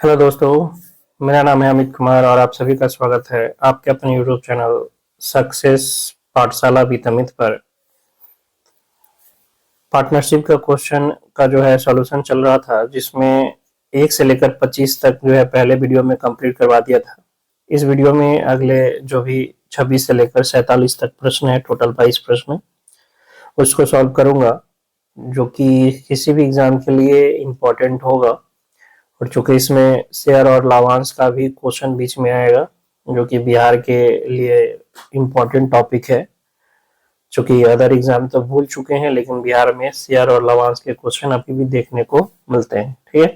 Hello दोस्तों, मेरा नाम है अमित कुमार और आप सभी का स्वागत है आपके अपने यूट्यूब चैनल सक्सेस पाठशाला बीतमित पर। पार्टनरशिप का क्वेश्चन का जो है सॉल्यूशन चल रहा था, जिसमें 1 से लेकर 25 तक जो है पहले वीडियो में कंप्लीट करवा दिया था। इस वीडियो में अगले जो भी 26 से लेकर 47 तक प्रश्न है, टोटल 22 प्रश्न, उसको सॉल्व करूंगा, जो कि किसी भी एग्जाम के लिए इम्पोर्टेंट होगा। और चूंकि इसमें शेयर और लाभांश का भी क्वेश्चन बीच में आएगा, जो कि बिहार के लिए इम्पोर्टेंट टॉपिक है। चूंकि अदर एग्जाम तो भूल चुके हैं, लेकिन बिहार में शेयर और लाभांश के क्वेश्चन अभी भी देखने को मिलते हैं। ठीक है,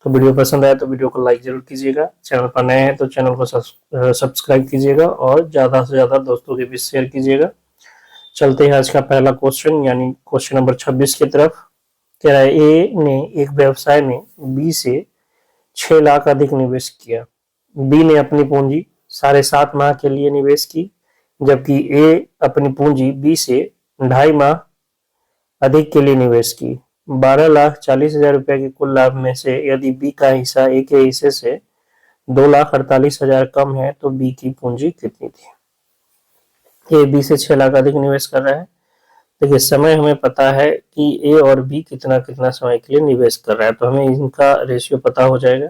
तो वीडियो पसंद आए तो वीडियो को लाइक जरूर कीजिएगा। चैनल पर नए हैं तो चैनल को सब्सक्राइब कीजिएगा और ज्यादा से ज्यादा दोस्तों के बीच शेयर कीजिएगा। चलते हैं आज का पहला क्वेश्चन, यानी क्वेश्चन नंबर 26 की तरफ। कह रहा है, ए ने एक व्यवसाय में बी से 6 लाख अधिक निवेश किया। बी ने अपनी पूंजी 7.5 माह के लिए निवेश की, जबकि ए अपनी पूंजी बी से 2.5 माह अधिक के लिए निवेश की। 12,40,000 रुपए के कुल लाभ में से यदि बी का हिस्सा ए के हिस्से से 2,48,000 कम है तो बी की पूंजी कितनी थी। ए बी से 6 लाख अधिक निवेश कर रहा है। देखिए, समय हमें पता है कि ए और बी कितना कितना समय के लिए निवेश कर रहा है, तो हमें इनका रेशियो पता हो जाएगा।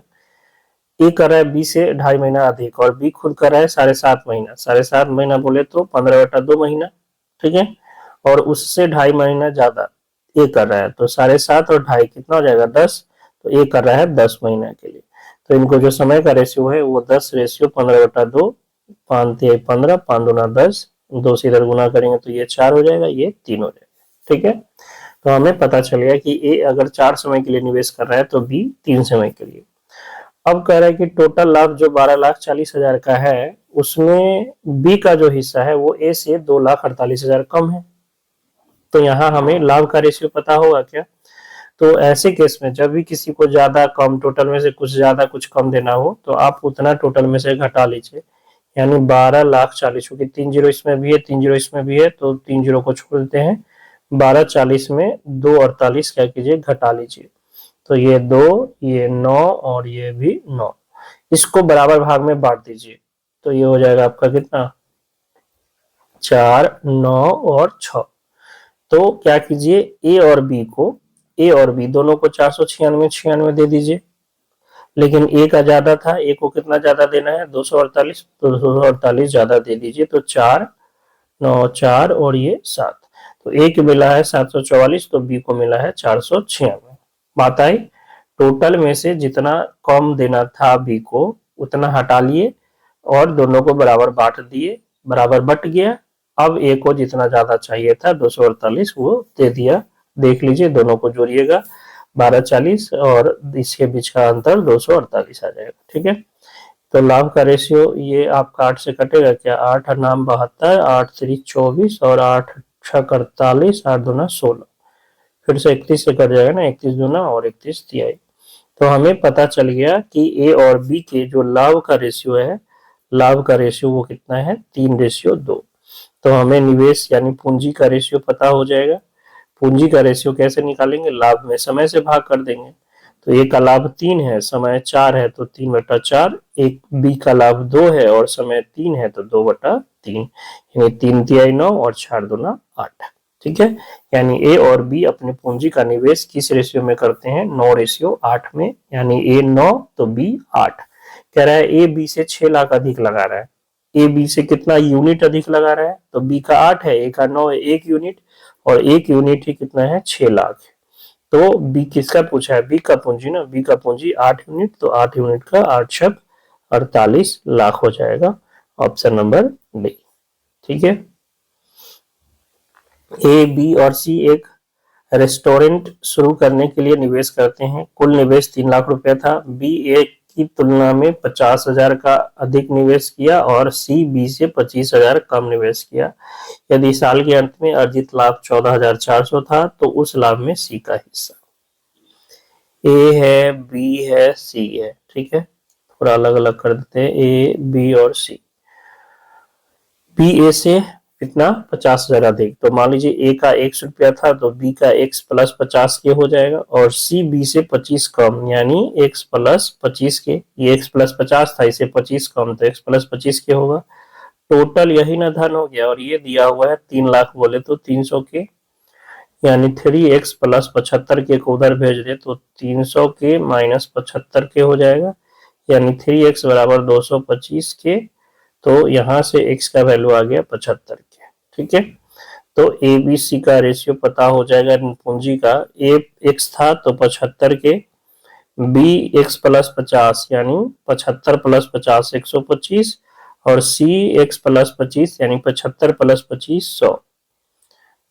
ए कर रहा है बी से 2.5 महीना अधिक और बी खुद कर रहा है 7.5 महीना। 7.5 महीना बोले तो 15/2 महीना, ठीक है। और उससे 2.5 महीना ज्यादा ए कर रहा है, तो 7.5 और 2.5 कितना हो जाएगा, 10। तो ए कर रहा है 10 महीना के लिए। तो इनको जो समय का रेशियो है वो 10:15/2, 5×3=15, 5×2=10, 2 से इधर गुना करेंगे तो ये 4 हो जाएगा, ये 3 हो जाएगा। ठीक है, तो हमें पता चल गया कि ए अगर 4 समय के लिए निवेश कर रहा है तो बी 3 समय के लिए। अब कह रहा है कि टोटल लाभ जो 12,40,000 का है, उसमें बी का जो हिस्सा है वो ए से 2,48,000 कम है। तो यहाँ हमें लाभ का रेशियो पता होगा क्या। तो ऐसे केस में जब भी किसी को ज्यादा कम, टोटल में से कुछ ज्यादा कुछ कम देना हो, तो आप उतना टोटल में से घटा लीजिए। यानी 12,40,000, क्योंकि 3 जीरो इसमें भी है, 3 जीरो इसमें भी है, तो 3 जीरो को छोड़ देते हैं। 12,40 में 2,48 क्या कीजिए, घटा लीजिए। तो ये 2, ये 9 और ये भी 9। इसको बराबर भाग में बांट दीजिए, तो ये हो जाएगा आपका कितना, 4, 9 और 6। तो क्या कीजिए, ए और बी दोनों को 496 96 दे दीजिए। लेकिन ए का ज्यादा था, ए को कितना ज्यादा देना है, 248, तो 248 ज्यादा दे दीजिए। तो 4, 9, 4 और ये 7। तो ए को मिला है 744, तो बी को मिला है 496। बात आई, टोटल में से जितना कम देना था बी को उतना हटा लिए और दोनों को बराबर बांट दिए, बराबर बट गया। अब ए को जितना ज्यादा चाहिए था 248 वो दे दिया। देख लीजिए, दोनों को जोड़िएगा, 1240 और इसके बीच का अंतर 248 आ जाएगा। ठीक है, तो लाभ का रेशियो ये आपका 8 से कटेगा क्या, 8 नाम 72, 8 3 24 और 8 6 48, 8 दूना 16, फिर से 31 से कट जाएगा ना, 31 दूना और 31 तिहाई। तो हमें पता चल गया कि ए और बी के जो लाभ का रेशियो है, लाभ का रेशियो वो कितना है, 3:2। तो हमें निवेश यानी पूंजी का रेशियो पता हो जाएगा। पूंजी का रेशियो कैसे निकालेंगे, लाभ में समय से भाग कर देंगे। तो ए का लाभ 3 है, समय 4 है, तो 3/4। एक बी का लाभ 2 है और समय 3 है, तो 2/3, यानी 3 तिहाई 9 और 4 दूना 8। ठीक है, यानी ए और बी अपनी पूंजी का निवेश किस रेशियो में करते हैं, 9:8 में। यानी ए 9 तो बी 8। कह रहा है ए बी से 6 लाख अधिक लगा रहा है। ए बी से कितना यूनिट अधिक लगा रहा है, तो बी का 8 है, ए का 9 है, 1 यूनिट, और 1 यूनिट ही कितना है, 6 लाख। तो बी किसका पूछा है, बी का पूंजी ना, बी का पूंजी 8 यूनिट, तो 8 यूनिट का 8 छक 48 लाख हो जाएगा। Option number D. ठीक है, ए बी और सी एक रेस्टोरेंट शुरू करने के लिए निवेश करते हैं। कुल निवेश 3 लाख रुपया था। बी ए की तुलना में 50,000 का अधिक निवेश किया और सी बी से 25,000 कम निवेश किया। यदि साल के अंत में अर्जित लाभ 14,400 था तो उस लाभ में सी का हिस्सा। ए है, बी है, सी है। ठीक है, थोड़ा अलग अलग कर देते हैं, ए बी और सी। बी ए से कितना 50,000 अधिक। तो मान लीजिए ए का ₹100 था तो बी का x प्लस 50 के हो जाएगा, और सी बी से 25 कम यानी x प्लस 25 के। ये x प्लस 50 था, इसे 25 कम तो x प्लस 25 के होगा। टोटल यही ना धन हो गया, और ये दिया हुआ है 3 लाख बोले तो 300 के, यानी 3x प्लस 75 के को उधर भेज दे तो 300 के माइनस 75 के हो जाएगा, यानी 3x बराबर 225 के। तो यहां से x का वैल्यू आ गया 75 के। ठीक है, तो ए बी सी का रेशियो पता हो जाएगा पूंजी का। ए x था तो 75 के, बी x प्लस 50 यानी 75 प्लस 50 125, और सी x प्लस 25 यानी 75 प्लस 25 100।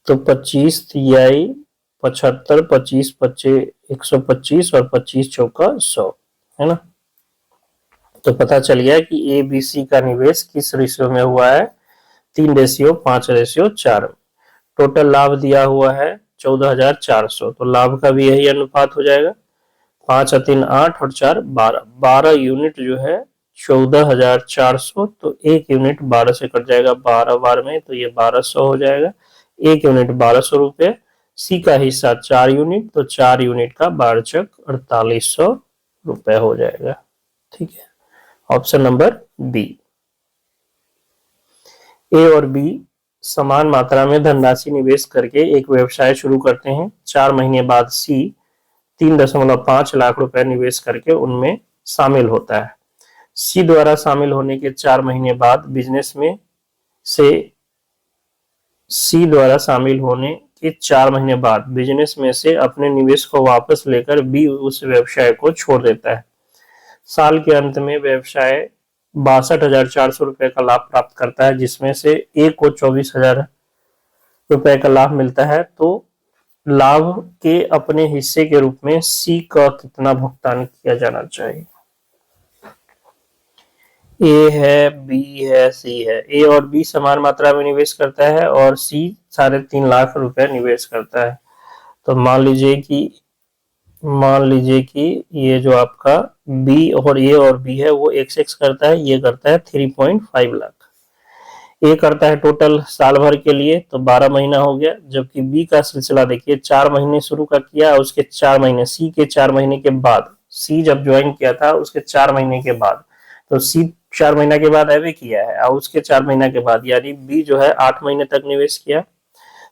तो 25 तिहाई 75, 25 25 125 और 25 चौका 100, है ना। तो पता चल गया कि ए बी सी का निवेश किस रेशियो में हुआ है, 3:5:4। टोटल लाभ दिया हुआ है 14,400, तो लाभ का भी यही अनुपात हो जाएगा। 5 और 3 8 और 4 12, 12 यूनिट जो है 14,400, तो एक यूनिट 12 से कट जाएगा 12 बार में, तो ये 1200 हो जाएगा। एक यूनिट 1200 रुपए। सी का हिस्सा 4 यूनिट, तो 4 यूनिट का 12 4800 रुपए हो जाएगा। ठीक है, ऑप्शन नंबर बी। ए और बी समान मात्रा में धनराशि निवेश करके एक व्यवसाय शुरू करते हैं। 4 महीने बाद सी 3.5 लाख रुपए निवेश करके उनमें शामिल होता है। सी द्वारा शामिल होने के 4 महीने बाद बिजनेस में से सी द्वारा शामिल होने के 4 महीने बाद बिजनेस में से अपने निवेश को वापस लेकर बी उस व्यवसाय को छोड़ देता है। साल के अंत में व्यवसाय 62,400 रुपए का लाभ प्राप्त करता है, जिसमें से ए को 24,000 रुपए का लाभ मिलता है। तो लाभ के अपने हिस्से के रूप में सी का कितना भुगतान किया जाना चाहिए। ए है, बी है, सी है। ए और बी समान मात्रा में निवेश करता है और सी 3.5 लाख रुपए निवेश करता है। तो मान लीजिए कि ये जो आपका बी और ए और बी है वो x करता है, ये करता है 3.5 लाख। ए करता है टोटल साल भर के लिए तो 12 महीना हो गया, जबकि बी का सिलसिला देखिए 4 महीने शुरू का किया, उसके 4 महीने सी के 4 महीने के बाद, सी जब ज्वाइन किया था उसके 4 महीने के बाद, तो सी 4 महीना के बाद अभी किया है, और उसके 4 महीना के बाद, यानी बी जो है 8 महीने तक निवेश किया।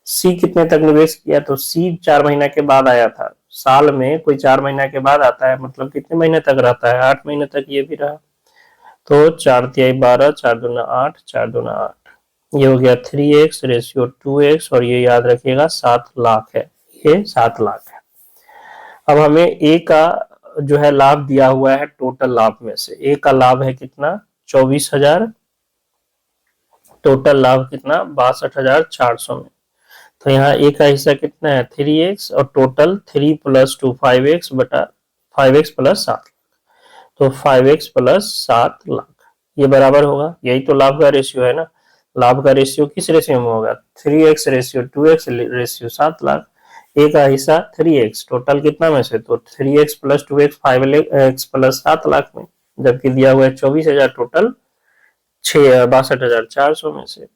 सी कितने तक निवेश किया, तो सी 4 महीना के बाद आया था। साल में कोई 4 महीना के बाद आता है, मतलब कितने महीने तक रहता है, 8 महीने तक ये भी रहा। तो 4 तिहाई 12, 4 दूना 8, 4 दूना 8, ये हो गया 3x रेशियो 2x, और ये याद रखिएगा 7 लाख है, ये 7 लाख है। अब हमें ए का जो है लाभ दिया हुआ है, टोटल लाभ में से ए का लाभ है कितना 24,000, टोटल लाभ कितना 62,400 में। तो यहाँ ए का हिस्सा कितना है 3x, और टोटल 3 + 2 5x बटा 5x प्लस 7, तो 5x प्लस 7 लाख, ये बराबर होगा। यही तो लाभ का रेशियो है ना। लाभ का रेशियो किस रेशियो में होगा, 3x ratio 2x ratio 7 lakh. ए का हिस्सा 3x, टोटल कितना में से, तो 3x plus 2x 5x plus 7 lakh में, जबकि दिया हुआ है 24,000, टोटल 62,400 में से।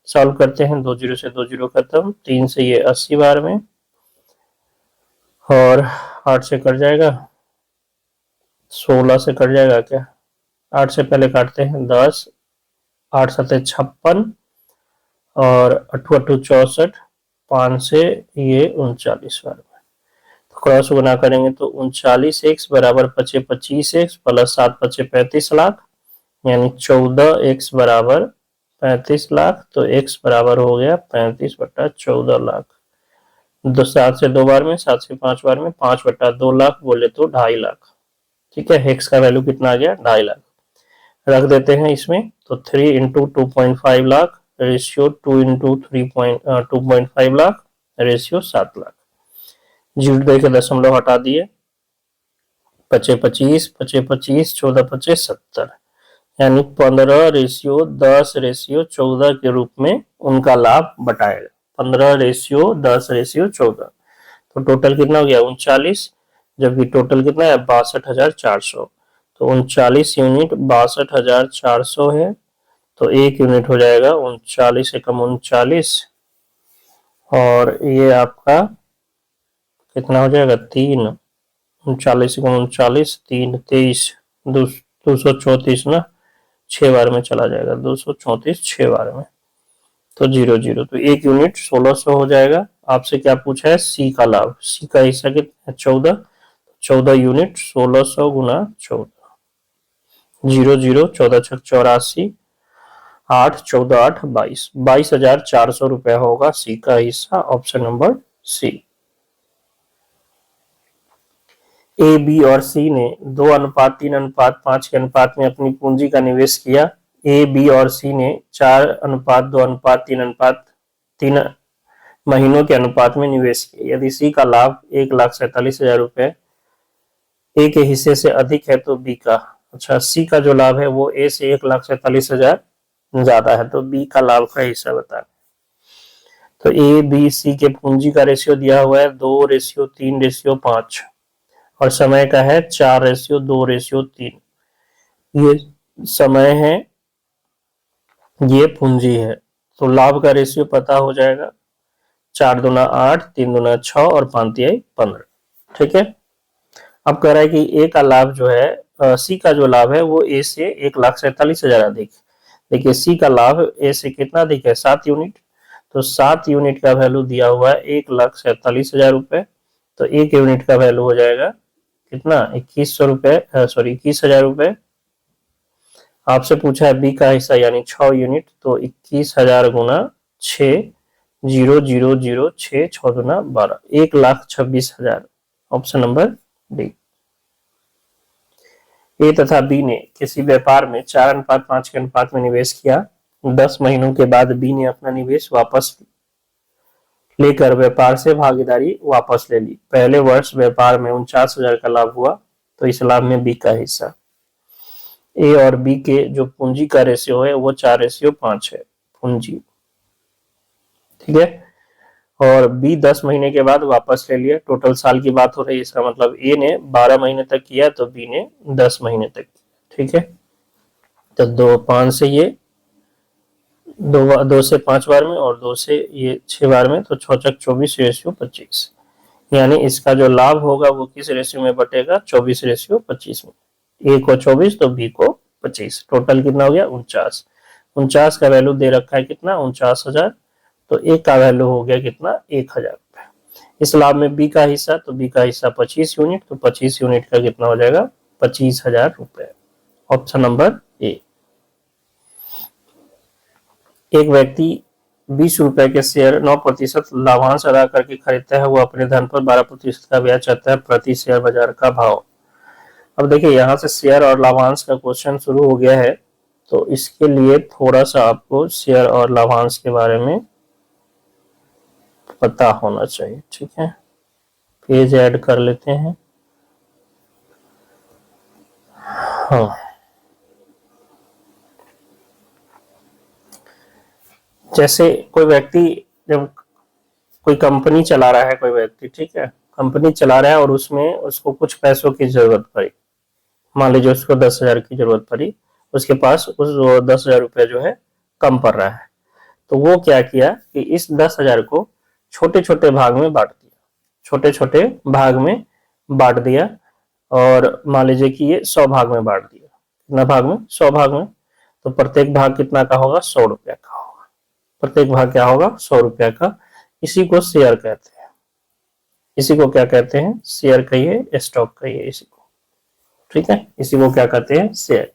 सॉल्व करते हैं, 2 जीरो से 2 जीरो खत्म, 3 से ये 80 बार में, और 8 से कट जाएगा, 16 से कट जाएगा क्या, 8 से पहले काटते हैं 10, 8 7 56, और 8 8 64, 5 से ये 39 बार में। तो क्रॉस गुना करेंगे तो 39x बराबर 25x प्लस 7 5 35 लाख, यानी 14x बराबर 35 लाख। तो x बराबर हो गया 35 बटा 14 लाख। 7 से 2 बार में, 7 से 5 बार में, 5 बटा 2 लाख बोले तो 2.5 लाख। ठीक है, x का वैल्यू कितना आ गया 2.5 लाख। रख देते हैं इसमें, तो 3 × 2.5 lakh ratio 2 × 2.5 lakh ratio 7 lakh. Zero दे के दशमलव हटा दिए, 25 25 25 25 14 25 70, यानी 15 रेशियो 10 रेशियो 14 के रूप में उनका लाभ बटाएगा। 15 रेशियो 10 रेशियो 14, तो टोटल कितना हो गया 39, जबकि टोटल कितना है 62,400। तो 39 यूनिट 62,400 है, तो 1 यूनिट हो जाएगा 39 एकम 39, और ये आपका कितना हो जाएगा 3, 39 एकम 39, 3 23, 234 ना, 6 बार में चला जाएगा, 234 6 बार में, तो 0 तो 1 यूनिट 1600 हो जाएगा। आपसे क्या पूछा है, सी का लाभ, सी का हिस्सा कितना है 14, 14 यूनिट 1600 गुना 14, 0 14 छक 84, 8 14 8 22, 22,400 रुपया होगा सी का हिस्सा, ऑप्शन नंबर सी। ए, बी और सी ने 2:3:5 के अनुपात में अपनी पूंजी का निवेश किया। ए, बी और सी ने 4:2:3:3 महीनों के अनुपात में निवेश किया। यदि सी का लाभ 1,47,000 रुपए ए के हिस्से से अधिक है तो बी का, अच्छा सी का जो लाभ है वो ए से 1,47,000 ज्यादा है, तो बी का लाभ का हिस्सा बताना। तो ए बी सी के पूंजी का रेशियो दिया हुआ है 2:3:5 और समय का है 4:2:3। ये समय है, ये पूंजी है, तो लाभ का रेशियो पता हो जाएगा, 4 दूना 8, 3 दूना 6 और 5 तिहाई 15। ठीक है, अब कह रहा है कि ए का लाभ जो है, सी का जो लाभ है वो ए से 1,47,000 अधिक। देखिए सी का लाभ ए से कितना अधिक है, 7 यूनिट, तो 7 यूनिट का वैल्यू दिया हुआ है 1,47,000 रुपए, तो 1 यूनिट का वैल्यू हो जाएगा कितना, 2100 रुपए, सॉरी 21,000 रुपए। आपसे पूछा है बी का हिस्सा यानी 6 यूनिट, तो 21,000 गुना 6, 0,006, 6 दूना 12, 1,26,000, ऑप्शन नंबर डी। ए तथा बी ने किसी व्यापार में 4:5 के अनुपात में निवेश किया। 10 महीनों के बाद बी ने अपना निवेश वापस लेकर व्यापार से भागीदारी वापस ले ली। पहले वर्ष व्यापार में 49,000 का लाभ हुआ, तो इस लाभ में बी का हिस्सा। ए और बी के जो पूंजी का रेशियो है वो 4:5 है पूंजी, ठीक है, और बी 10 महीने के बाद वापस ले लिया। टोटल साल की बात हो रही है, इसका मतलब ए ने 12 महीने तक किया तो बी ने 10 महीने तक किया। ठीक है, तो 2 से ये 2 से 5 बार में और 2 से ये 6 बार में, तो 6 चक 24:25, यानी इसका जो लाभ होगा वो किस रेशियो में बटेगा, 24:25 में। ए को 24 तो बी को 25, टोटल कितना हो गया 49। 49 का वैल्यू दे रखा है कितना, 49,000, तो ए का वैल्यू हो गया कितना, 1,000 रुपए। इस लाभ में बी का हिस्सा, तो बी का हिस्सा 25 यूनिट, तो 25 यूनिट का कितना हो जाएगा, 25,000 रुपए, ऑप्शन नंबर ए। एक व्यक्ति 20 रुपए के शेयर 9% लाभांश अदा करके खरीदता है, वो अपने धन पर 12% का ब्याज चाहता है प्रति शेयर बाजार का भाव। अब देखिए यहाँ से शेयर और लाभांश का क्वेश्चन शुरू हो गया है, तो इसके लिए थोड़ा सा आपको शेयर और लाभांश के बारे में पता होना चाहिए। ठीक है, पेज ऐड कर लेते हैं। हाँ, जैसे कोई व्यक्ति जब कोई कंपनी चला रहा है, कोई व्यक्ति, ठीक है, कंपनी चला रहा है और उसमें उसको कुछ पैसों की जरूरत पड़ी, मान लीजिए उसको 10,000 की जरूरत पड़ी, उसके पास उस 10,000 रुपया जो है कम पड़ रहा है, तो वो क्या किया कि इस 10,000 को छोटे छोटे भाग में बांट दिया, छोटे छोटे भाग में बांट दिया, और मान लीजिए कि ये 100 भाग में बांट दिया। कितना भाग में, 100 भाग में, तो प्रत्येक भाग कितना का होगा, 100 रुपया का होगा। प्रत्येक भाग क्या होगा, 100 रुपया का। इसी को शेयर कहते हैं, इसी को क्या कहते हैं, शेयर कहिए, स्टॉक कहिए इसी को। ठीक है, इसी को क्या कहते हैं, शेयर।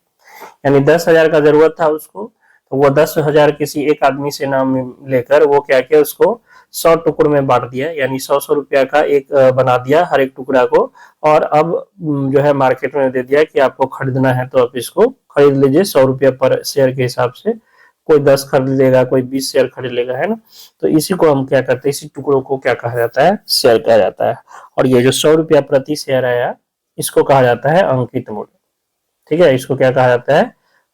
यानी 10,000 का जरूरत था उसको, तो वो 10,000 किसी एक आदमी से नाम लेकर वो क्या किया, उसको 100 टुकड़ों में बांट दिया, यानी 100 रुपया का एक बना दिया हर एक टुकड़ा को, और अब जो है मार्केट में दे दिया कि आपको खरीदना है तो आप इसको खरीद लीजिए 100 रुपया पर शेयर के हिसाब से। कोई 10 खरीद लेगा, कोई 20 शेयर खरीद लेगा, है ना। तो इसी को हम क्या कहते हैं, इसी टुकड़ों को क्या कहा जाता है, शेयर कहा जाता है। और ये जो 100 रुपया प्रति शेयर आया, इसको कहा जाता है अंकित मूल्य। ठीक है, इसको क्या कहा जाता है,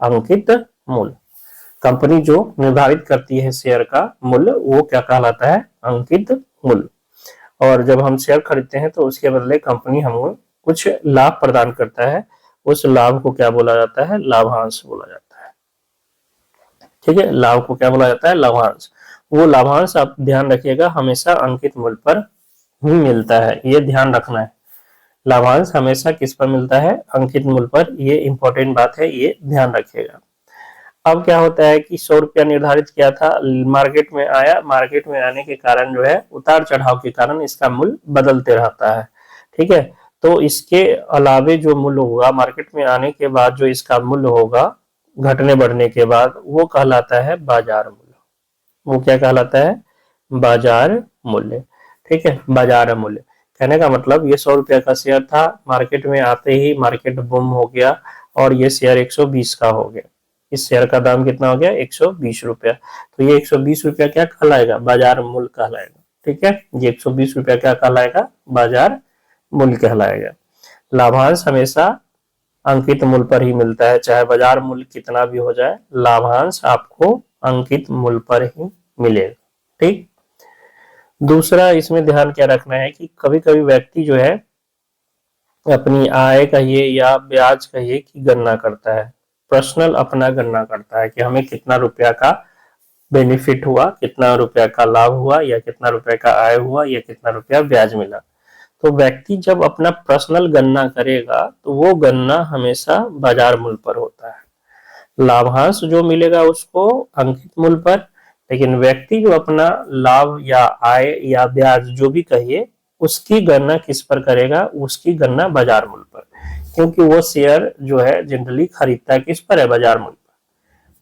अंकित मूल्य। कंपनी जो निर्धारित करती है शेयर का मूल्य, वो क्या कहलाता है, अंकित मूल्य। और जब हम शेयर खरीदते हैं तो उसके बदले कंपनी हमें कुछ लाभ प्रदान करता है, उस लाभ को क्या बोला जाता है, लाभांश बोला जाता है। ठीक है, लाभ को क्या बोला जाता है, लाभांश। वो लाभांश आप ध्यान रखिएगा हमेशा अंकित मूल्य पर ही मिलता है, ये ध्यान रखना है। लाभांश हमेशा किस पर मिलता है, अंकित मूल्य पर, ये इंपॉर्टेंट बात है, ये ध्यान रखिएगा। अब क्या होता है कि 100 रुपया निर्धारित किया था, मार्केट में आया, मार्केट में आने के कारण जो है उतार चढ़ाव के कारण इसका मूल्य बदलते रहता है। ठीक है, तो इसके अलावे जो मूल्य होगा मार्केट में आने के बाद, जो इसका मूल्य होगा घटने बढ़ने के बाद, वो कहलाता है बाजार मूल्य। वो क्या कहलाता है, बाजार मूल्य। ठीक है, बाजार मूल्य कहने का मतलब ये 100 रुपया का शेयर था, मार्केट में आते ही मार्केट बूम हो गया और ये शेयर 120 का हो गया। इस शेयर का दाम कितना हो गया, 120 रुपया। तो ये 120 रुपया क्या कहलाएगा, बाजार मूल्य कहलाएगा। ठीक है, ये 120 रुपया क्या कहलाएगा, बाजार मूल्य कहलाएगा। लाभांश हमेशा अंकित मूल्य पर ही मिलता है, चाहे बाजार मूल्य कितना भी हो जाए, लाभांश आपको अंकित मूल्य पर ही मिलेगा। ठीक, दूसरा इसमें ध्यान क्या रखना है कि कभी कभी व्यक्ति जो है अपनी आय कहिए या ब्याज कहिए की गणना करता है, पर्सनल अपना गणना करता है कि हमें कितना रुपया का बेनिफिट हुआ, कितना रुपया का लाभ हुआ, या कितना रुपया का आय हुआ, या कितना रुपया ब्याज मिला। तो व्यक्ति जब अपना पर्सनल गणना करेगा तो वो गणना हमेशा बाजार मूल्य पर होता है। लाभांश जो मिलेगा उसको अंकित मूल्य पर, लेकिन व्यक्ति जो अपना लाभ या आय या ब्याज जो भी कहिए उसकी गणना किस पर करेगा, उसकी गणना बाजार मूल्य पर, क्योंकि वो शेयर जो है जनरली खरीदता है किस पर है, बाजार मूल्य पर।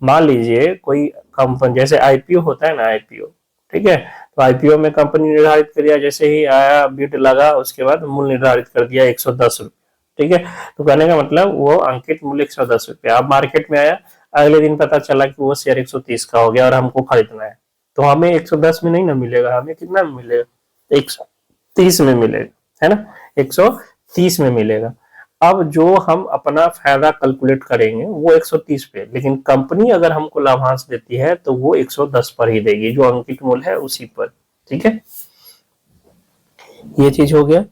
मान लीजिए कोई कंपनी, जैसे आईपीओ होता है ना, आईपीओ, ठीक है, तो आईपीओ में कंपनी निर्धारित कर दिया, जैसे ही आया बिड लगा उसके बाद मूल्य निर्धारित कर दिया 110 रुपया। ठीक है, तो कहने का मतलब वो अंकित मूल्य 110 रुपया। अब मार्केट में आया, अगले दिन पता चला कि वो शेयर 130 का हो गया और हमको खरीदना है, तो हमें 110 में नहीं ना मिलेगा, हमें कितना में मिलेगा, 130 में मिलेगा, है ना, 130 में मिलेगा। अब जो हम अपना फायदा कैलकुलेट करेंगे वो 130 पे, लेकिन कंपनी अगर हमको लाभांश देती है तो वो 110 पर ही देगी, जो अंकित मूल्य है उसी पर। ठीक है, ये चीज हो गया।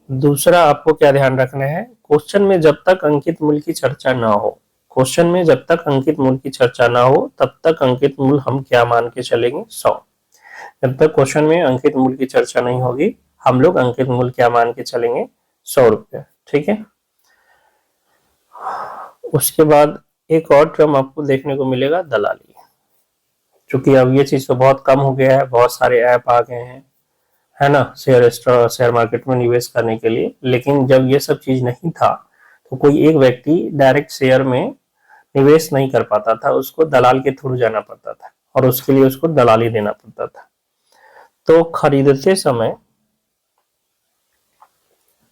दूसरा आपको क्या ध्यान रखना है, क्वेश्चन में जब तक अंकित मूल्य की चर्चा ना हो, क्वेश्चन में जब तक अंकित मूल्य की चर्चा ना हो तब तक अंकित मूल्य हम क्या मान के चलेंगे, 100। जब तक क्वेश्चन में अंकित मूल्य की चर्चा नहीं होगी हम लोग अंकित मूल्य क्या मान के चलेंगे, 100 रुपया। ठीक है, उसके बाद एक और टर्म आपको देखने को मिलेगा, दलाली। क्योंकि अब ये चीज तो बहुत कम हो गया है, बहुत सारे ऐप आ गए हैं, है ना, शेयर मार्केट में निवेश करने के लिए। लेकिन जब ये सब चीज नहीं था तो कोई एक व्यक्ति डायरेक्ट शेयर में निवेश नहीं कर पाता था, उसको दलाल के थ्रू जाना पड़ता था और उसके लिए उसको दलाली देना पड़ता था। तो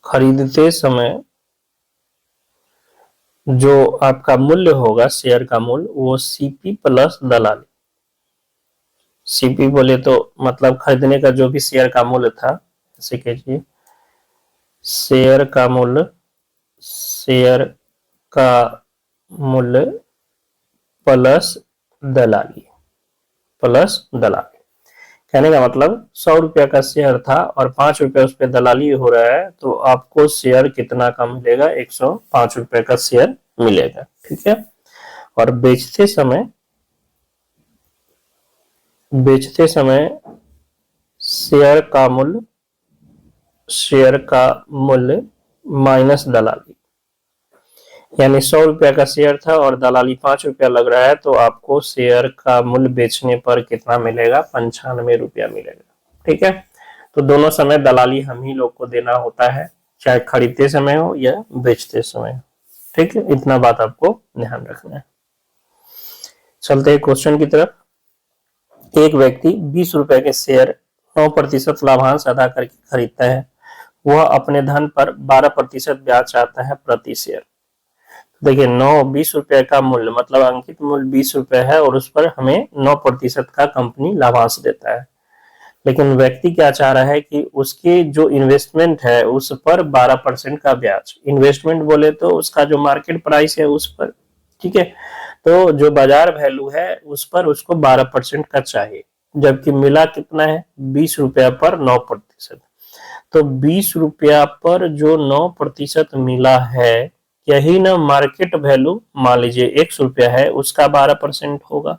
खरीदते समय जो आपका मूल्य होगा शेयर का मूल्य, वो सीपी प्लस दलाली। सीपी बोले तो मतलब खरीदने का जो भी शेयर का मूल्य था, ऐसे कहिए शेयर का मूल्य प्लस दलाली। कहने का मतलब 100 रुपया का शेयर था और 5 रुपया उस पर दलाली हो रहा है, तो आपको शेयर कितना का मिलेगा, 105 रुपए का शेयर मिलेगा। ठीक है, और बेचते समय शेयर का मूल्य माइनस दलाली, यानी 100 रुपया का शेयर था और दलाली 5 रुपया लग रहा है, तो आपको शेयर का मूल्य बेचने पर कितना मिलेगा, 95 रुपया मिलेगा। ठीक है, तो दोनों समय दलाली हम ही लोग को देना होता है, चाहे खरीदते समय हो या बेचते समय हो। ठीक है, इतना बात आपको ध्यान रखना है। चलते हैं क्वेश्चन की तरफ। एक व्यक्ति 20 रुपए के शेयर 9% लाभांश अदा करके खरीदता है, वह अपने धन पर 12% ब्याज चाहता है प्रति शेयर। देखिए 20 रुपए का मूल्य मतलब अंकित मूल्य 20 रुपए है और उस पर हमें 9% का कंपनी लाभांश देता है, लेकिन व्यक्ति क्या चाह रहा है कि उसके जो इन्वेस्टमेंट है उस पर 12% का ब्याज, इन्वेस्टमेंट बोले तो उसका जो मार्केट प्राइस है उस पर, ठीक है, तो जो बाजार वैल्यू है उस पर उसको 12% का चाहिए, जबकि मिला कितना है, 20 रुपया पर 9%। तो 20 रुपया पर जो 9% मिला है, यही ना मार्केट वैल्यू मान लीजिए 100 रुपया है, उसका 12% होगा।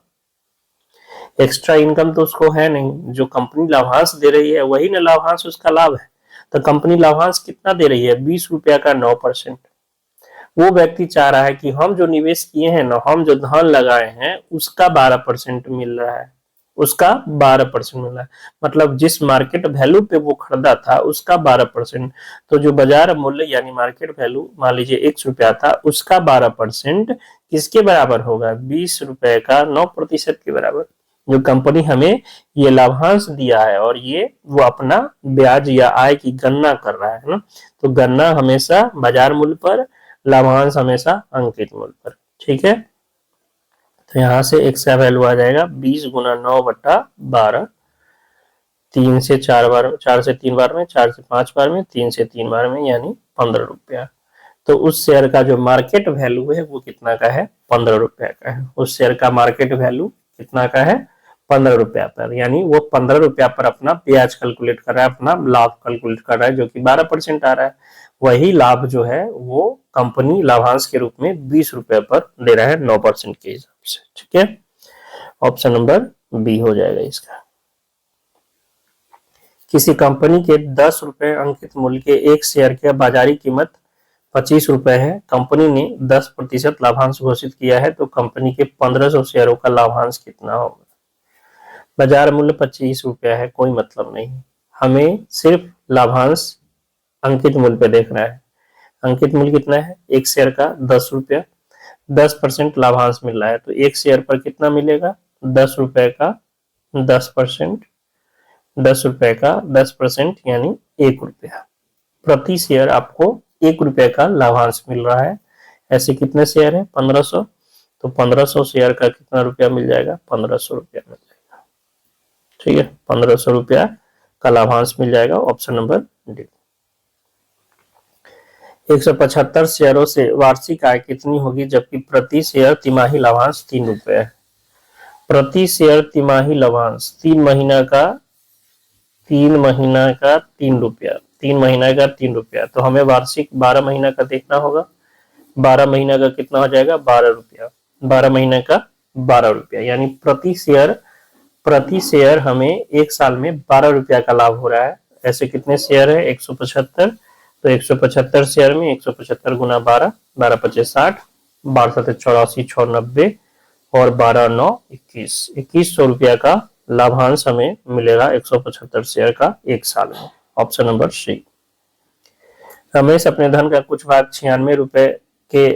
एक्स्ट्रा इनकम तो उसको है नहीं, जो कंपनी लाभांश दे रही है वही ना लाभांश उसका लाभ है। तो कंपनी लाभांश कितना दे रही है, 20 रुपया का 9%। वो व्यक्ति चाह रहा है कि हम जो निवेश किए हैं ना, हम जो धन लगाए हैं उसका 12% मिल रहा है, उसका 12% मिल रहा है, मतलब जिस मार्केट वैल्यू पे वो खरीदा था उसका 12%। तो जो बाजार मूल्य यानी मार्केट वैल्यू मान लीजिए 1 रुपया था, उसका 12% किसके बराबर होगा, 20 रुपए का 9% के बराबर। जो कंपनी हमें ये लाभांश दिया है और ये वो अपना ब्याज या आय की गणना कर रहा है ना, तो गणना हमेशा बाजार मूल्य पर, लाभांश हमेशा अंकित मूल्य पर। ठीक है, तो यहां से x का वैल्यू आ जाएगा 20 गुना 9/12, 3 से 4 बार, 4 से 3 बार में, 4 से 5 बार में, 3 से 3 बार में, यानी 15 रुपया। तो उस शेयर का जो मार्केट वैल्यू है वो कितना का है, 15 रुपया का है। उस शेयर का मार्केट वैल्यू कितना का है, 15 रुपया पर, यानी वो 15 रुपया पर अपना ब्याज कैलकुलेट कर रहा है, अपना लाभ कैलकुलेट कर रहा है, जो कि 12% आ रहा है। वही लाभ जो है वो कंपनी लाभांश के रूप में 20 रुपए पर दे रहा है 9% के हिसाब से। ठीक है, ऑप्शन नंबर बी हो जाएगा इसका। किसी कंपनी के 10 रुपए अंकित मूल्य के एक शेयर की बाजारी कीमत 25 रुपए है, कंपनी ने 10% लाभांश घोषित किया है, तो कंपनी के 1500 शेयरों का लाभांश कितना होगा। बाजार मूल्य 25 रुपया है, कोई मतलब नहीं, हमें सिर्फ लाभांश अंकित मूल्य पे देखना है। अंकित मूल्य कितना है, एक शेयर का 10 रुपया, 10% लाभांश मिल रहा है, तो एक शेयर पर कितना मिलेगा, 10 रुपए का 10%, 10 रुपए का 10% यानी 1 रुपया। प्रति शेयर आपको 1 रुपये का लाभांश मिल रहा है। ऐसे कितने शेयर है, 1500, तो 1500 शेयर का कितना रुपया मिल जाएगा, 1500 रुपया मिल जाएगा। ठीक है, 1500 रुपया का लाभांश मिल जाएगा, ऑप्शन नंबर डी। 175 शेयरों से वार्षिक आय कितनी होगी, जबकि प्रति शेयर तिमाही लाभांश 3 रुपये है। प्रति शेयर तिमाही लाभांश 3 महीना का 3 रुपया, 3 महीना का 3 रुपया, तो हमें वार्षिक 12 महीना का देखना होगा। 12 महीना का कितना हो जाएगा, 12 रुपया, 12 महीने का 12 रुपया, यानी प्रति शेयर हमें एक साल में 12 रुपया का लाभ हो रहा है। ऐसे कितने शेयर है, 175, तो 175 शेयर में 175 गुना 12, 12 पच्चीस 60, 12 सत्तर 84, 6 90 और 12 9 21, 2100 रुपया का लाभांश हमें मिलेगा 175 शेयर का एक साल में, ऑप्शन नंबर सी। रमेश अपने धन का कुछ भाग 96 रुपए के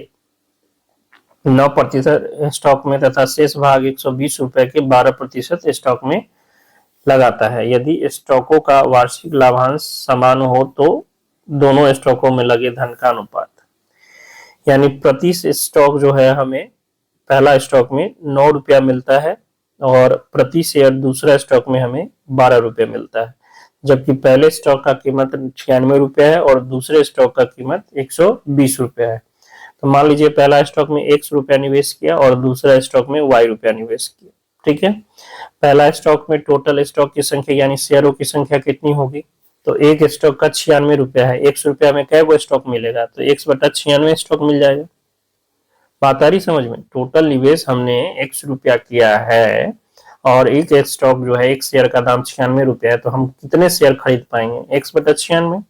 9% स्टॉक में तथा शेष भाग 120 रुपए के 12% स्टॉक में लगाता है। यदि स्टॉकों का वार्षिक लाभांश समान हो तो दोनों स्टॉकों में लगे धन का अनुपात, यानी प्रति स्टॉक जो है हमें पहला स्टॉक में 9 रुपया मिलता है और प्रति शेयर दूसरा स्टॉक में हमें 12 रुपये मिलता है, जबकि पहले स्टॉक का कीमत 96 रुपया है और दूसरे स्टॉक का कीमत 120 रुपया है। तो मान लीजिए पहला स्टॉक में x रुपया निवेश किया और दूसरा स्टॉक में y रुपया निवेश किया। ठीक है, पहला स्टॉक में टोटल स्टॉक की संख्या यानी शेयरों की संख्या कितनी होगी, तो एक स्टॉक का 96 रुपया है, 1 रुपया में कै गो स्टॉक मिलेगा, तो 1/96 स्टॉक मिल जाएगा। बात आ रही समझ में, टोटल निवेश हमने 1 रुपया किया है और एक स्टॉक जो है एक शेयर का दाम 96 रुपया है, तो हम कितने शेयर खरीद पाएंगे, 1/96।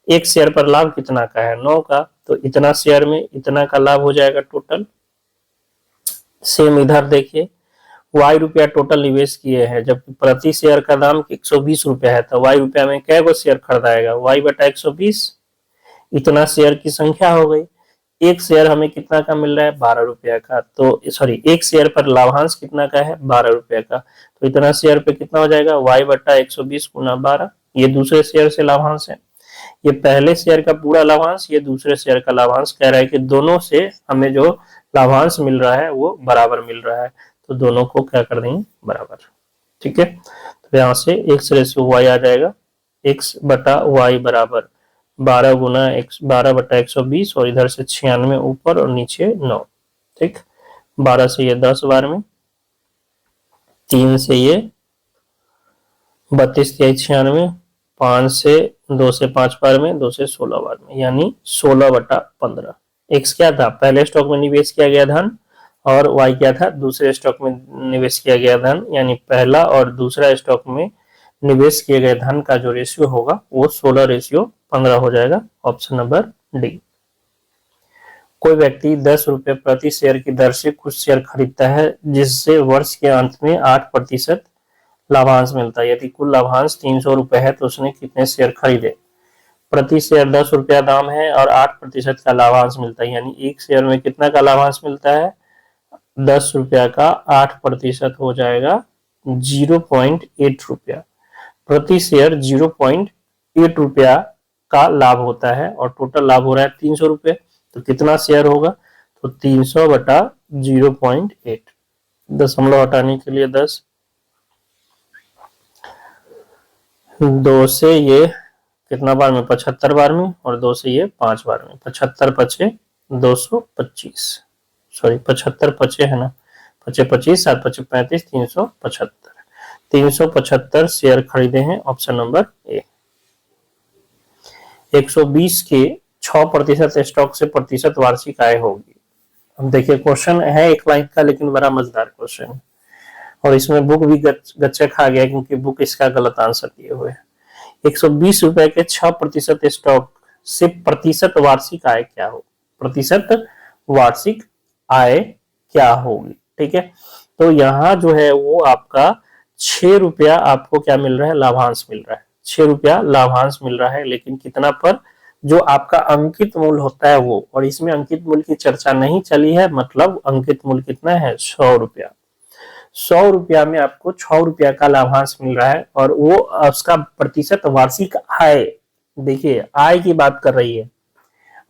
एक शेयर पर लाभ कितना का है, 9 का, तो इतना शेयर में इतना का लाभ हो जाएगा टोटल। सेम इधर देखिए, y रुपया टोटल निवेश किए हैं, जबकि प्रति शेयर का दाम 120 रुपया है, तो y रुपया में कै गो शेयर खरीदाएगा, y/120, इतना शेयर की संख्या हो गई। एक शेयर हमें कितना का मिल रहा है, 12 रुपया का, तो सॉरी एक शेयर पर लाभांश कितना का है, 12 रुपया का, तो इतना शेयर पे कितना हो जाएगा, y/120 गुना 12, ये दूसरे शेयर से लाभांश है। ये पहले शेयर का पूरा लाभांश, ये दूसरे शेयर का लाभांश, कह रहा है कि दोनों से हमें जो लाभांश मिल रहा है वो बराबर मिल रहा है, तो दोनों को क्या कर देंगे, बराबर। ठीक है, तो यहाँ से x रेशियो y आ जाएगा, x/y बराबर 12 गुना 12/120 और इधर से 96 ऊपर और नीचे 9। ठीक, 12 से ये 10 बार में, 3 से ये 32 96, 5 से 2 से 5 बार में, 2 से 16 बार में, यानी 16/15। एक्स क्या था, पहले स्टॉक में निवेश किया गया धन और y क्या था, दूसरे स्टॉक में निवेश किया गया धन, यानी पहला और दूसरा स्टॉक में निवेश किए गए धन का जो रेशियो होगा वो 16:15 हो जाएगा, ऑप्शन नंबर डी। कोई व्यक्ति 10 रुपए प्रति शेयर की दर से कुछ शेयर खरीदता है जिससे वर्ष के अंत में 8% लाभांश मिलता है। यदि कुल लाभांश 300 रुपए है तो उसने कितने शेयर खरीदे। प्रति शेयर 10 रुपया दाम है और 8% का लाभांश मिलता है, यानी एक शेयर में कितना का लाभांश मिलता है, 10 रुपया का 8% हो जाएगा 0.8 रुपया। प्रति शेयर 0.8 रुपया का लाभ होता है और टोटल लाभ हो रहा है 300 रुपये, तो कितना शेयर होगा, तो 300 बटा 0.8, दशमलव हटाने के लिए 10, 2 से ये कितना बार में, 75 बार में, और 2 से ये 5 बार में, 75 पचे 225, सॉरी 75 पचे है ना, 5 25 7 5 35, 375 शेयर खरीदे हैं, ऑप्शन नंबर ए। 120 के 6% स्टॉक से प्रतिशत वार्षिक आय होगी। अब देखिए क्वेश्चन है एक लाइन का, लेकिन बड़ा मजेदार क्वेश्चन है और इसमें बुक भी गच्चे खा गया क्योंकि बुक इसका गलत आंसर दिए हुए है। 120 रुपए के 6% स्टॉक से प्रतिशत वार्षिक आय क्या हो, प्रतिशत वार्षिक आय क्या होगी, ठीक है। तो यहाँ जो है वो आपका 6 रुपया आपको क्या मिल रहा है, लाभांश मिल रहा है, 6 रुपया लाभांश मिल रहा है, लेकिन कितना पर, जो आपका अंकित मूल्य होता है वो, और इसमें अंकित मूल्य की चर्चा नहीं चली है, मतलब अंकित मूल्य कितना है, 100 रुपया। 100 रुपया में आपको 6 रुपया का लाभांश मिल रहा है और वो उसका प्रतिशत वार्षिक आय, देखिए आय की बात कर रही है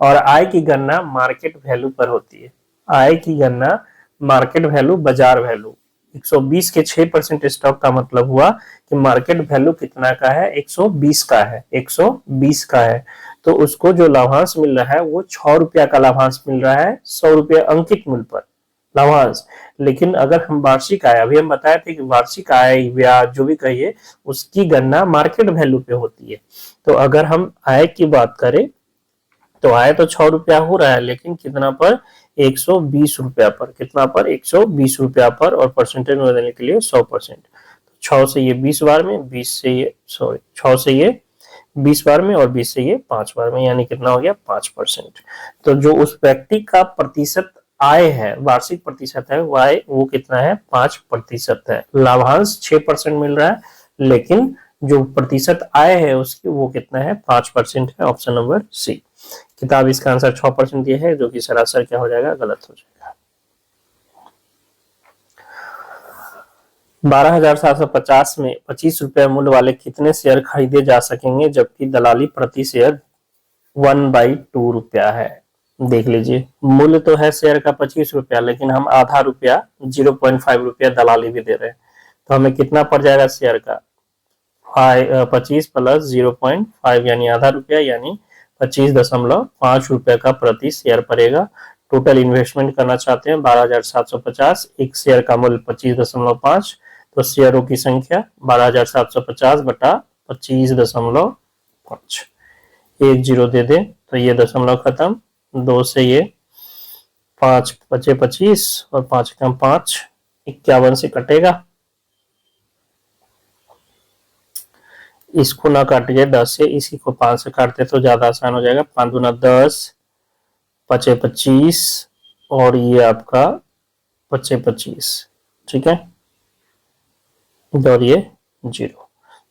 और आय की गणना मार्केट वैल्यू पर होती है, आय की गणना मार्केट वैल्यू, बाजार वैल्यू। 120 के 6% स्टॉक का मतलब हुआ कि मार्केट वैल्यू कितना का है, 120 का है, 120 का है, तो उसको जो लाभांश मिल रहा है वो 6 रुपया का लाभांश मिल रहा है, 100 रुपया अंकित मूल्य पर लाभांश। लेकिन अगर हम वार्षिक आय, अभी हम बताए थे कि वार्षिक आय, ब्याज जो भी कहिए, उसकी गणना मार्केट वैल्यू पे होती है। तो अगर हम आय की बात करें तो आय तो 6 रुपया हो रहा है, लेकिन कितना पर, 120 रुपया पर, कितना पर, 120 रुपया पर, और परसेंटेज में बदलने के लिए 100%। 6 से ये 20 बार में, 20 से ये, सॉरी 6 से ये 20 बार में और 20 से ये 5 बार में, यानी कितना हो गया, 5%। तो जो उस व्यक्ति का प्रतिशत आय है, वार्षिक प्रतिशत है, वो आय वो कितना है, 5% है। लाभांश 6% मिल रहा है, लेकिन जो प्रतिशत आय है उसकी वो कितना है, 5% है, ऑप्शन नंबर सी। किताब इसका आंसर 6% दिया है, जो कि सरासर क्या हो जाएगा, गलत हो जाएगा। 12,750 में 25 रुपए मूल्य वाले कितने शेयर खरीदे जा सकेंगे, जबकि दलाली प्रति शेयर 1/2 रुपया है। देख लीजिए, मूल्य तो है शेयर का 25 रुपया, लेकिन हम आधा रुपया 0.5 रुपया दलाली भी दे रहे हैं, तो हमें कितना पड़ जाएगा शेयर का, 25 प्लस 0.5 यानी आधा रुपया, यानी 25.5 रुपया का प्रति शेयर पड़ेगा। टोटल इन्वेस्टमेंट करना चाहते हैं 12,750, एक शेयर का मूल्य 25.5, तो शेयरों की संख्या 12,750 बटा 25.5, एक जीरो दे दे तो ये दशमलव खत्म, 2 से ये 5 बचे 25 और 5 कम 5, 51 से कटेगा, इसको ना काटिए 10 से, इसी को 5 से काटते तो ज्यादा आसान हो जाएगा। 5 दूना 10, 5 25 और ये आपका 5 25, ठीक है, और ये 0,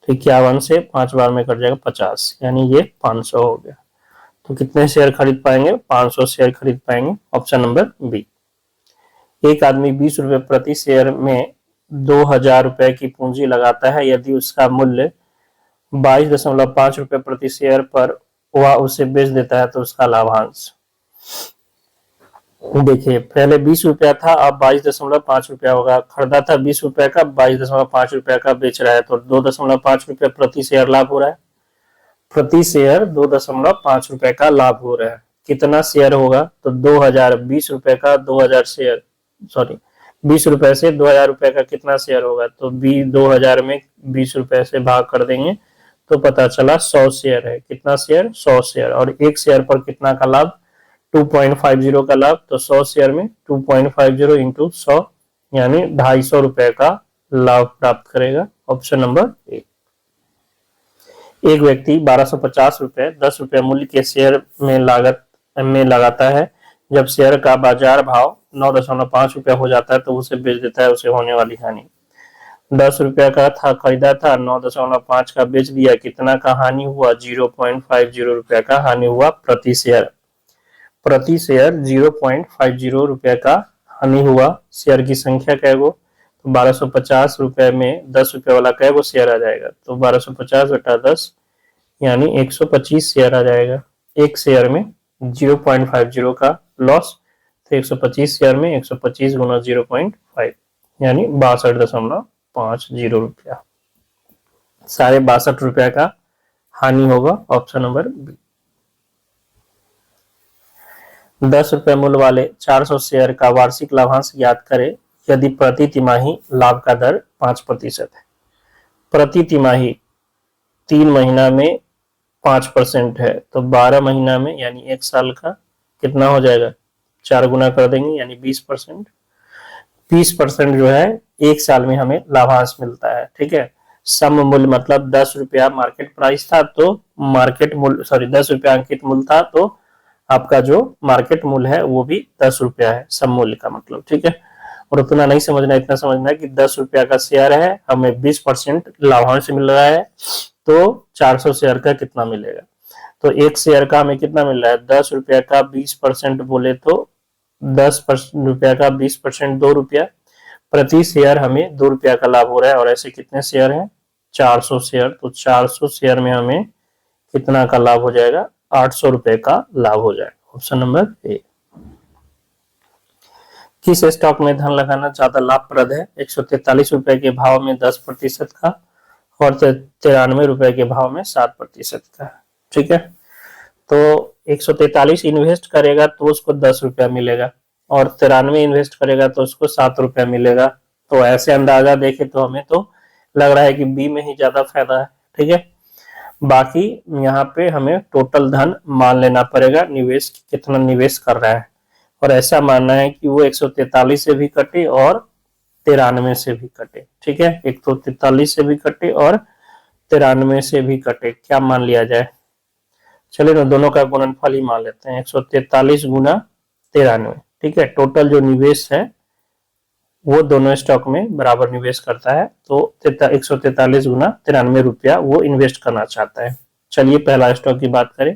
तो 51 से 5 बार में कट जाएगा 50, यानी ये 500 हो गया। तो कितने शेयर खरीद पाएंगे, 500 शेयर खरीद पाएंगे, ऑप्शन नंबर बी। एक आदमी 20 रुपए प्रति शेयर में 2,000 रुपए की पूंजी लगाता है, यदि उसका मूल्य 22.5 रुपए प्रति शेयर पर वह उसे बेच देता है तो उसका लाभांश। देखिए पहले 20 रुपया था, अब 22.5 रुपया होगा, खरीदा था 20 रुपए का, 22.5 रुपया का बेच रहा है, तो 2.5 रुपया प्रति शेयर लाभ हो रहा है, प्रति शेयर 2.5 रुपए का लाभ हो रहा है। कितना शेयर होगा, तो 2000, 20 रुपए का 2000 शेयर, सॉरी 20 रुपए से 2000 रुपए का कितना शेयर होगा, तो 2000 में 20 रुपए से भाग कर देंगे तो पता चला 100 शेयर है, कितना शेयर, 100 शेयर, और एक शेयर पर कितना का लाभ, 2.50 का लाभ, तो 100 शेयर में 2.50 इंटू 100 यानी 250 रुपए का लाभ प्राप्त करेगा। Option number A. एक व्यक्ति 1250 रुपए 10 रुपए मूल्य के शेयर में लागत में लगाता है। जब शेयर का बाजार भाव 9.5 रुपया हो जाता है तो उसे बेच देता है, उसे होने वाली हानि। 10 रुपया का था, खरीदा था, 9.5 का बेच दिया, कितना का हानि हुआ? 0.50 रुपया का हानि हुआ प्रति शेयर। प्रति शेयर 0.50 रुपया का हानि हुआ। शेयर की संख्या क्या गो? तो 1250 रुपए में 10 रुपये वाला क्या गो शेयर आ जाएगा? तो 1250 बटा 10 यानी 125 शेयर आ जाएगा। एक शेयर में 0.50 का लॉस, तो 125 शेयर में 125 गुना 0.5 यानी 62.50 रुपया। 62.5 रुपया का हानि होगा। Option number B. 10 रुपए मूल्य वाले 400 शेयर का वार्षिक लाभांश ज्ञात करें यदि प्रति तिमाही लाभ का दर 5% है। प्रति तिमाही 3 महीना में 5% है, तो 12 महीना में यानी 1 साल का कितना हो जाएगा? 4 गुना कर देंगे यानी 20%। 20% जो है 1 साल में हमें लाभांश मिलता है। ठीक है, सम मूल्य मतलब 10 रुपया मार्केट प्राइस था, तो मार्केट मूल्य 10 रुपया अंकित मूल्य था, तो आपका जो मार्केट मूल्य है वो भी 10 रुपया है, सम मूल्य का मतलब। ठीक है, और उतना नहीं समझना, इतना समझना है कि 10 रुपया का शेयर है, हमें 20% लाभांश मिल रहा है, तो 400 शेयर का कितना मिलेगा? तो एक शेयर का हमें कितना मिल रहा है? 10 रुपया का 20% बोले तो 10 रुपया का 20% 2 रुपया, प्रति शेयर हमें 2 रुपया का लाभ हो रहा है। और ऐसे कितने शेयर हैं? 400 शेयर, तो 400 शेयर में हमें कितना का लाभ हो जाएगा? 800 रुपए का लाभ हो जाएगा। Option number A. किस स्टॉक में धन लगाना ज्यादा लाभप्रद है? 143 रुपए के भाव में 10% का और 93 रुपए के भाव में 7% का। ठीक है, तो 143 इन्वेस्ट करेगा तो उसको 10 रुपया मिलेगा और 93 इन्वेस्ट करेगा तो उसको 7 रुपया मिलेगा। तो ऐसे अंदाजा देखे तो हमें तो लग रहा है कि बी में ही ज्यादा फायदा है। ठीक है, बाकी यहाँ पे हमें टोटल धन मान लेना पड़ेगा, निवेश कितना निवेश कर रहा है, और ऐसा मानना है कि वो 143 से भी कटे और 93 से भी कटे। ठीक है, 143 से भी कटे और 93 से भी कटे। क्या मान लिया जाए? चलिए ना, दोनों का गुणनफल ही मान लेते हैं, 143 गुना 93। ठीक है, टोटल जो निवेश है वो दोनों स्टॉक में बराबर निवेश करता है, तो 143 गुना 93 रुपया वो इन्वेस्ट करना चाहता है। चलिए पहला स्टॉक की बात करें।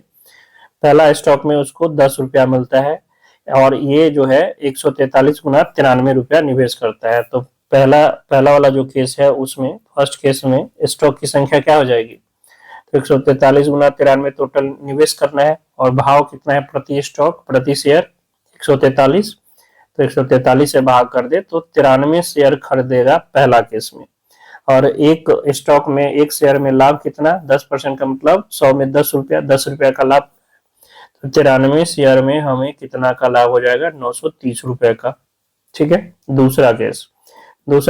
पहला स्टॉक में उसको 10 रुपया मिलता है और ये जो है 143 गुना 93 रुपया निवेश करता है। तो पहला वाला जो केस है उसमें, फर्स्ट केस में स्टॉक की संख्या क्या हो जाएगी? तो 143 गुना 93 टोटल निवेश करना है और भाव कितना है प्रति स्टॉक, प्रति शेयर? 143। तो 143 से भाग कर दे तो 93 शेयर खरीदेगा पहला केस में। और एक स्टॉक में एक शेयर में लाभ कितना? 10% का मतलब 100 में 10 रुपया, 10 रुपया का लाभ। तो 93 शेयर में हमें कितना का लाभ हो जाएगा? 930 रुपए का। ठीक है, दूसरा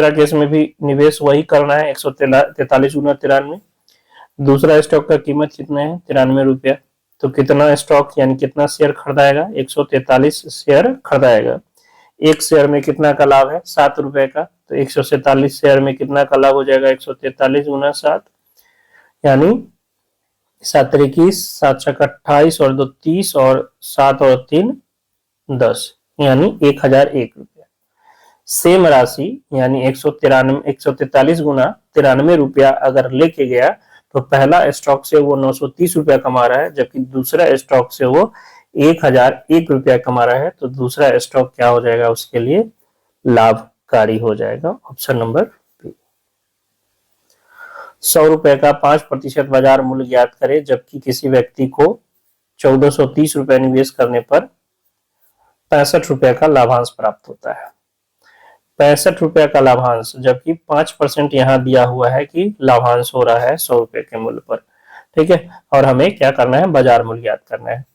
केस में भी निवेश वही करना है, 143 गुना 93। दूसरा स्टॉक का कीमत कितना है? 93 रुपया। तो कितना स्टॉक यानी कितना शेयर खरीदाएगा? 143 शेयर खरीदाएगा। एक शेयर में कितना का लाभ है? 7 रुपए का। तो 147 शेयर में कितना का लाभ हो जाएगा? 143 गुना 7 यानी 7 21, 7 छक 28 और 2 30 और 7 और 3 10 यानी 1001 रुपया। सेम राशि यानी 143 गुना 93 रुपया अगर लेके गया तो पहला स्टॉक से वो 930 रुपया कमा रहा है, जबकि दूसरा स्टॉक से वो 1001 रुपया कमा रहा है। तो दूसरा स्टॉक क्या हो जाएगा? उसके लिए लाभकारी हो जाएगा। Option number B. 100 रुपए का 5% बाजार मूल्य ज्ञात करें जबकि किसी व्यक्ति को 1430 रुपए निवेश करने पर 65 रुपए का लाभांश प्राप्त होता है। 65 रुपए का लाभांश, जबकि 5% यहाँ दिया हुआ है कि लाभांश हो रहा है 100 रुपए के मूल्य पर। ठीक है, और हमें क्या करना है? बाजार मूल्य ज्ञात करना है।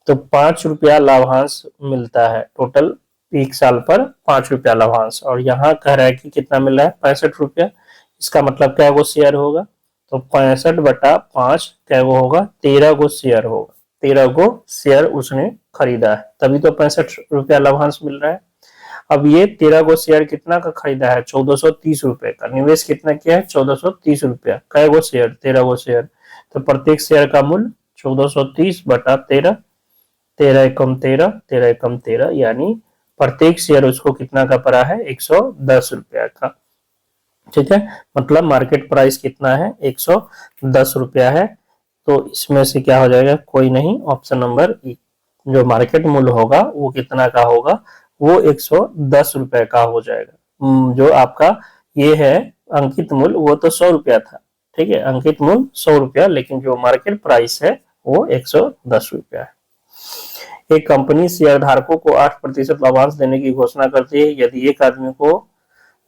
तो 5 रुपया लाभांश मिलता है टोटल, 1 साल पर 5 रुपया लाभांश, और यहाँ कह रहा है कि कितना मिल रहा है? 65 रुपया। इसका मतलब क्या शेयर होगा? तो 65 बटा 5 क्या होगा? 13 शेयर होगा। 13 को शेयर उसने खरीदा है, तभी तो 65 रुपया लाभांश मिल रहा है। अब ये 13 को शेयर कितना का खरीदा है, 1430 रुपए का। निवेश कितना किया है, 1430 रुपया। कै गो शेयर, 13 गो शेयर, तो प्रत्येक शेयर का मूल्य 1430 बटा 13, 13 एकम 13, 13 एकम 13, यानी प्रत्येक शेयर उसको कितना का पड़ा है, 110 रुपया का। ठीक है, मतलब मार्केट प्राइस कितना है, 110 रुपया है। तो इसमें से क्या हो जाएगा, कोई नहीं, ऑप्शन नंबर ई। जो मार्केट मूल्य होगा वो कितना का होगा, वो 110 रुपए का हो जाएगा। जो आपका ये है अंकित मूल्य, वो तो 100 रुपया था। ठीक है, अंकित मूल्य 100 रुपया, लेकिन जो मार्केट प्राइस है वो 110 रुपया है। एक कंपनी शेयर धारकों को 8% लाभांश देने की घोषणा करती है। यदि एक आदमी को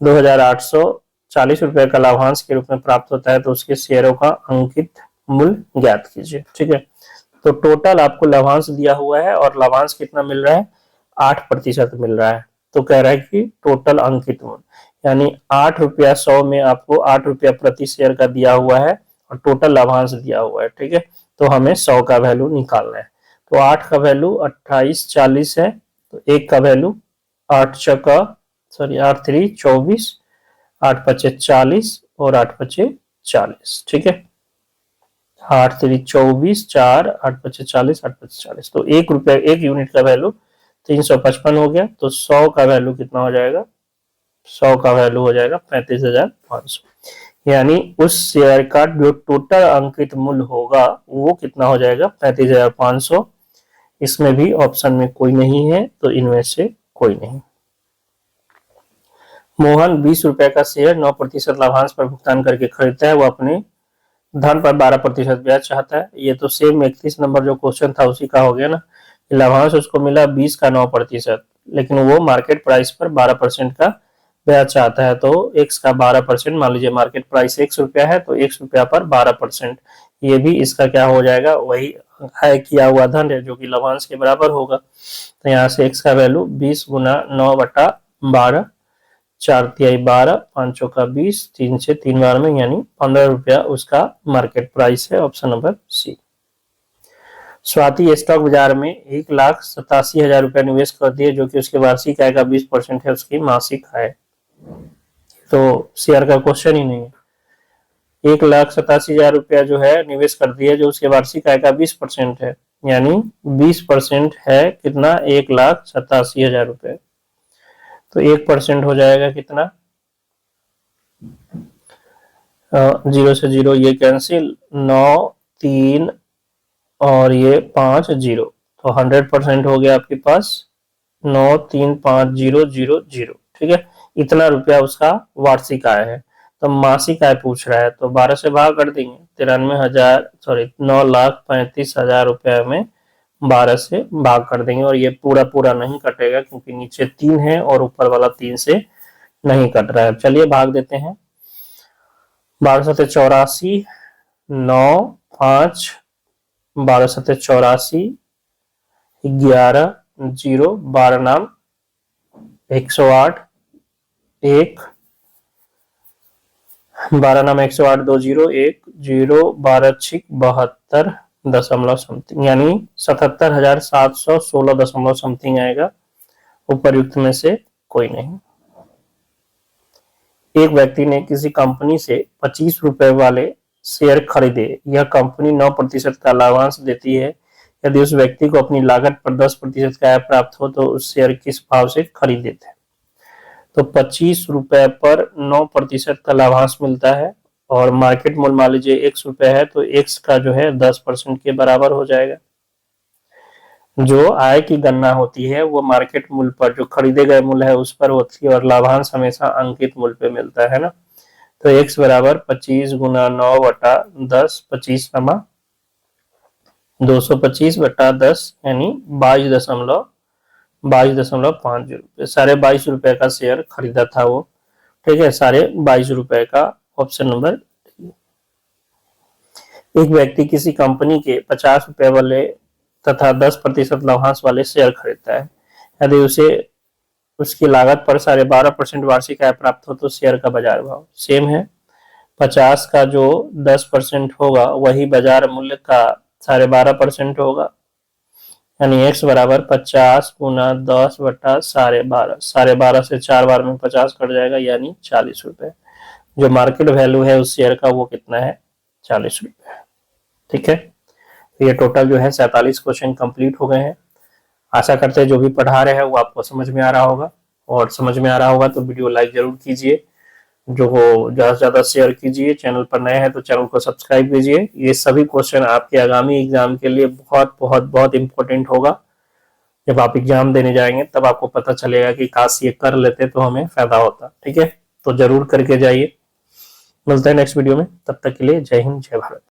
2840 रुपए का लाभांश के रूप में प्राप्त होता है तो उसके शेयरों का अंकित मूल्य ज्ञात कीजिए। ठीक है, तो टोटल आपको लाभांश दिया हुआ है और लाभांश कितना मिल रहा है, 8% मिल रहा है। तो कह रहा है कि टोटल अंकित मूल्य, यानी 8 रुपया 100 में आपको 8 रुपया प्रति शेयर का दिया हुआ है और टोटल लाभांश दिया हुआ है। ठीक है, तो हमें 100 का वैल्यू निकालना है। तो 8 का वैल्यू 2840 है, तो 1 का वैल्यू 8 3 24, 8 5 40 और 8 5 40। ठीक है, 8 3 24, 4 8 5 40, 8 5 40, तो 1 रुपया 1 यूनिट का वैल्यू 355 हो गया। तो 100 का वैल्यू कितना हो जाएगा, 100 का वैल्यू हो जाएगा 35,500, यानी उस शेयर का जो टोटल अंकित मूल्य होगा वो कितना हो जाएगा, 35,500। इसमें भी ऑप्शन में कोई नहीं है, तो इनमें से कोई नहीं। मोहन 20 रुपए का शेयर 9% लाभांश पर भुगतान करके खरीदता है। वो अपने धन पर 12% ब्याज चाहता है। ये तो सेम 31 नंबर जो क्वेश्चन था उसी का हो गया ना। लाभांश उसको मिला 20 का 9%, लेकिन वो मार्केट प्राइस पर 12% का ब्याज चाहता है। तो x का 12%, मान लीजिए मार्केट प्राइस 100 रुपया है, तो 100 रुपया पर 12%, ये भी इसका क्या हो जाएगा, वही है किया हुआ धन है जो कि लाभांश के बराबर होगा। तो यहाँ से x का वैल्यू 20 गुना 9 बटा 12, 4 तिहाई 12, 5 चौका 20, 3 से 3 बार में, यानी 15 रुपया उसका मार्केट प्राइस है। Option number C. Swati stock बाजार में 1,87,000 रुपया निवेश करती है, जो कि उसके वार्षिक आय का 20% है उसकी मासिक आय। तो शेयर का क्वेश्चन ही नहीं है। 1,87,000 रुपया जो है निवेश करती है, जो उसके वार्षिक आय का 20% है, यानी 20% है कितना, 1,87,000 रुपये। तो 1% हो जाएगा कितना, 0 से 0 ये कैंसिल, 9 3 और ये 5 0, तो 100% हो गया आपके पास 9 3 5 0 0 0। ठीक है, इतना रुपया उसका वार्षिक आय है। तो मासिक आय पूछ रहा है, तो 12 से भाग कर देंगे, 9,35,000 रुपया में 12 से भाग कर देंगे, और ये पूरा नहीं कटेगा क्योंकि नीचे 3 है और ऊपर वाला 3 से नहीं कट रहा है। चलिए भाग देते हैं, 12 7 84, 9 5, 12 7 84, 11 0, 12 नाम 108, 1 12 नाम 108, 2 0 1 0, 12 6 72 दशमलव समथिंग, यानी 77,716 दशमलव समथिंग आएगा। उपरयुक्त में से कोई नहीं। एक व्यक्ति ने किसी कंपनी से 25 रुपए वाले शेयर खरीदे। यह कंपनी 9% का लाभांश देती है। यदि उस व्यक्ति को अपनी लागत पर 10% का आय प्राप्त हो तो उस शेयर किस भाव से खरीदे थे। तो 25 रुपए पर 9% का लाभांश मिलता है और मार्केट मूल्य मान लीजिए 100 रुपए है, तो x का जो है 10% के बराबर हो जाएगा। जो आय की गणना होती है वो मार्केट मूल्य पर, जो खरीदे गए मूल्य है उस पर होती है, और लाभांश हमेशा अंकित मूल्य पे मिलता है ना। तो x बराबर 25 गुना 9 बटा 10, 25 नमा 225 बटा 10, यानी 22.50 रुपए। साढ़े 22 रुपए का शेयर खरीदा था वो। ठीक है, साढ़े 22 रुपए का, ऑप्शन नंबर। एक व्यक्ति किसी कंपनी के 50 रुपए वाले तथा 10% लाभांश वाले शेयर खरीदता है। यदि उसे उसकी लागत पर 12.5% वार्षिक आय प्राप्त हो तो शेयर का बाजार भाव सेम है। 50 का जो 10% होगा वही बाजार मूल्य का 12.5% होगा, यानी x बराबर 50 गुना 10 बटा 12.5, 12.5 से 4 बार में 50 कट जाएगा यानी 40 रुपए। जो मार्केट वैल्यू है उस शेयर का वो कितना है, 40 रुपए। ठीक है, ये टोटल जो है 47 क्वेश्चन कंप्लीट हो गए हैं। आशा करते हैं जो भी पढ़ा रहे हैं वो आपको समझ में आ रहा होगा, और समझ में आ रहा होगा तो वीडियो लाइक जरूर कीजिए, जो हो ज़्यादा से ज़्यादा शेयर कीजिए। चैनल पर नए हैं तो चैनल को सब्सक्राइब कीजिए। ये सभी क्वेश्चन आपके आगामी एग्जाम के लिए बहुत बहुत बहुत इंपॉर्टेंट होगा। जब आप एग्जाम देने जाएंगे तब आपको पता चलेगा कि काश ये कर लेते तो हमें फायदा होता। ठीक है, तो जरूर करके जाइए। मिलते हैं नेक्स्ट वीडियो में, तब तक के लिए जय हिंद जय भारत।